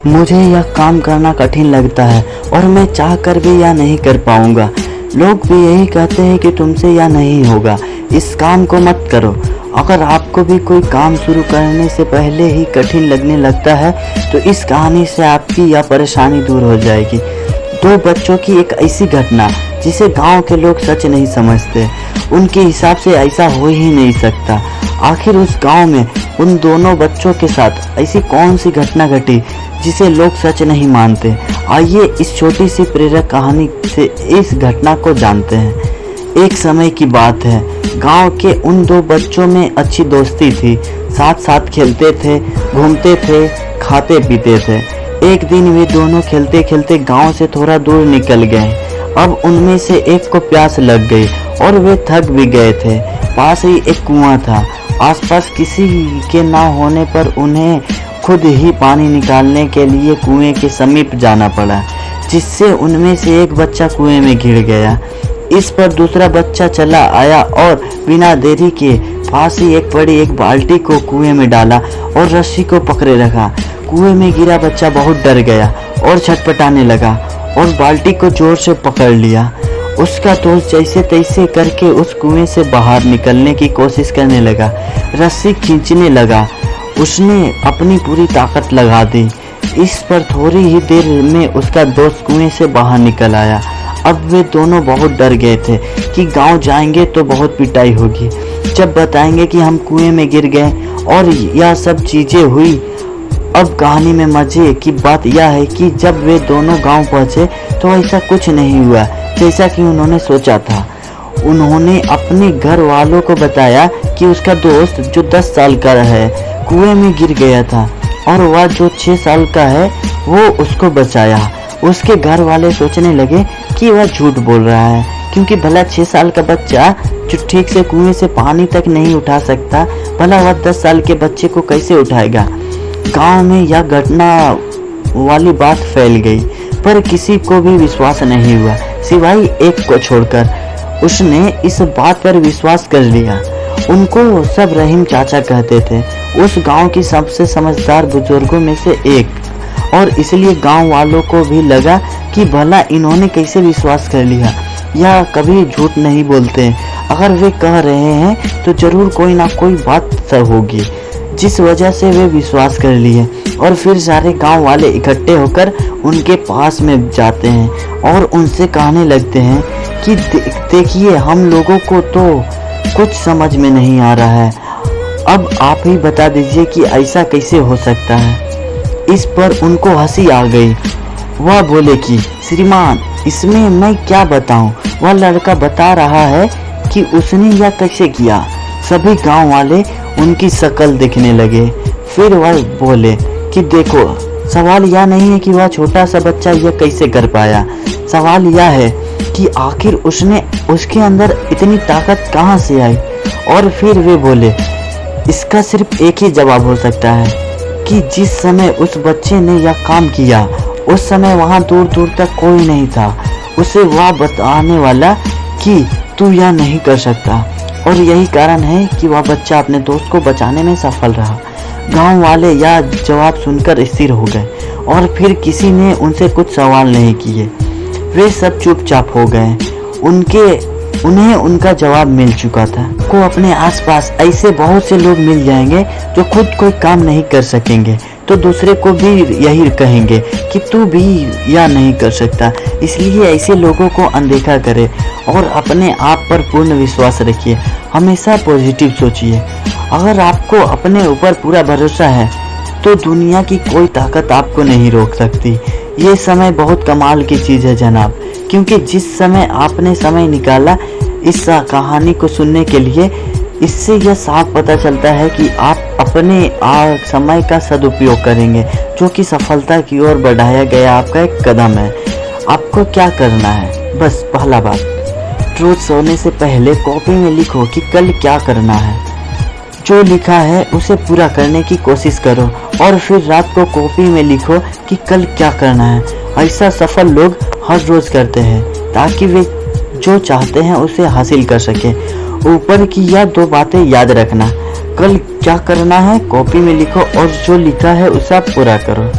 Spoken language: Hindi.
मुझे यह काम करना कठिन लगता है और मैं चाह कर भी यह नहीं कर पाऊंगा। लोग भी यही कहते हैं कि तुमसे यह नहीं होगा, इस काम को मत करो। अगर आपको भी कोई काम शुरू करने से पहले ही कठिन लगने लगता है तो इस कहानी से आपकी यह परेशानी दूर हो जाएगी। दो बच्चों की एक ऐसी घटना जिसे गांव के लोग सच नहीं समझते। उनके हिसाब से ऐसा हो ही नहीं सकता। आखिर उस गांव में उन दोनों बच्चों के साथ ऐसी कौन सी घटना घटी जिसे लोग सच नहीं मानते। आइए इस छोटी सी प्रेरक कहानी से इस घटना को जानते हैं। एक समय की बात है, गांव के उन दो बच्चों में अच्छी दोस्ती थी। साथ साथ खेलते थे, घूमते थे, खाते पीते थे। एक दिन वे दोनों खेलते खेलते गांव से थोड़ा दूर निकल गए। अब उनमें से एक को प्यास लग गई और वे थक भी गए थे। पास ही एक कुआं था। आसपास किसी के ना होने पर उन्हें खुद ही पानी निकालने के लिए कुएं के समीप जाना पड़ा, जिससे उनमें से एक बच्चा कुएं में गिर गया। इस पर दूसरा बच्चा चला आया और बिना देरी के पास ही एक बड़ी एक बाल्टी को कुएं में डाला और रस्सी को पकड़े रखा। कुएं में गिरा बच्चा बहुत डर गया और छटपटाने लगा और बाल्टी को जोर से पकड़ लिया। उसका दोस्त जैसे तैसे करके उस कुएं से बाहर निकलने की कोशिश करने लगा। रस्सी खींचने लगा, उसने अपनी पूरी ताकत लगा दी। इस पर थोड़ी ही देर में उसका दोस्त कुएं से बाहर निकल आया। अब वे दोनों बहुत डर गए थे कि गांव जाएंगे तो बहुत पिटाई होगी। जब बताएंगे कि हम कुएं में गिर गए और यह सब चीजें हुई। अब कहानी में मजे की बात यह है कि जब वे दोनों गांव पहुंचे तो ऐसा कुछ नहीं हुआ जैसा कि उन्होंने सोचा था। उन्होंने अपने घर वालों को बताया कि उसका दोस्त जो 10 साल का है कुएं में गिर गया था और वह जो 6 साल का है वो उसको बचाया। उसके घर वाले सोचने लगे कि वह झूठ बोल रहा है, क्योंकि भला 6 साल का बच्चा जो ठीक से कुएं से पानी तक नहीं उठा सकता, भला वह 10 साल के बच्चे को कैसे उठाएगा। गांव में यह घटना वाली बात फैल गई, पर किसी को भी विश्वास नहीं हुआ सिवाय एक को छोड़कर। उसने इस बात पर विश्वास कर लिया। उनको सब रहीम चाचा कहते थे, उस गांव की सबसे समझदार बुजुर्गों में से एक, और इसलिए गांव वालों को भी लगा कि भला इन्होंने कैसे विश्वास कर लिया। यह कभी झूठ नहीं बोलते, अगर वे कह रहे हैं तो जरूर कोई ना कोई बात होगी, जिस वजह से वे विश्वास कर लिए। और फिर सारे गांव वाले इकट्ठे होकर उनके पास में जाते हैं और उनसे कहने लगते हैं कि देखिए, हम लोगों को तो कुछ समझ में नहीं आ रहा है, अब आप ही बता दीजिए कि ऐसा कैसे हो सकता है। इस पर उनको हंसी आ गई। वह बोले कि श्रीमान, इसमें मैं क्या बताऊं, वह लड़का बता रहा है कि उसने यह कैसे किया। सभी गांव वाले उनकी शक्ल देखने लगे। फिर वह बोले कि देखो, सवाल यह नहीं है कि वह छोटा सा बच्चा यह कैसे कर पाया, सवाल यह है कि आखिर उसके अंदर इतनी ताकत कहाँ से आई। और फिर वे बोले, इसका सिर्फ एक ही जवाब हो सकता है कि जिस समय उस बच्चे ने यह काम किया उस समय वहाँ दूर दूर तक कोई नहीं था उसे वह बताने वाला कि तू यह नहीं कर सकता, और यही कारण है कि वह बच्चा अपने दोस्त को बचाने में सफल रहा। गांव वाले यह जवाब सुनकर स्थिर हो गए और फिर किसी ने उनसे कुछ सवाल नहीं किए। वे सब चुपचाप हो गए। उन्हें उनका जवाब मिल चुका था। को अपने आसपास ऐसे बहुत से लोग मिल जाएंगे जो खुद कोई काम नहीं कर सकेंगे तो दूसरे को भी यही कहेंगे कि तू भी यह नहीं कर सकता। इसलिए ऐसे लोगों को अनदेखा करें और अपने आप पर पूर्ण विश्वास रखिए। हमेशा पॉजिटिव सोचिए। अगर आपको अपने ऊपर पूरा भरोसा है तो दुनिया की कोई ताकत आपको नहीं रोक सकती। ये समय बहुत कमाल की चीज़ है जनाब, क्योंकि जिस समय आपने समय निकाला इस कहानी को सुनने के लिए, इससे यह साफ पता चलता है कि आप अपने समय का सदुपयोग करेंगे, जो कि सफलता की ओर बढ़ाया गया आपका एक कदम है। आपको क्या करना है? बस पहला बात, रोज सोने से पहले कॉपी में लिखो कि कल क्या करना है। जो लिखा है उसे पूरा करने की कोशिश करो और फिर रात को कॉपी में लिखो कि कल क्या करना है। ऐसा सफल लोग हर रोज करते हैं ताकि वे जो चाहते हैं उसे हासिल कर सके। ऊपर की यह 2 बातें याद रखना, कल क्या करना है कॉपी में लिखो और जो लिखा है उसे आप पूरा करो।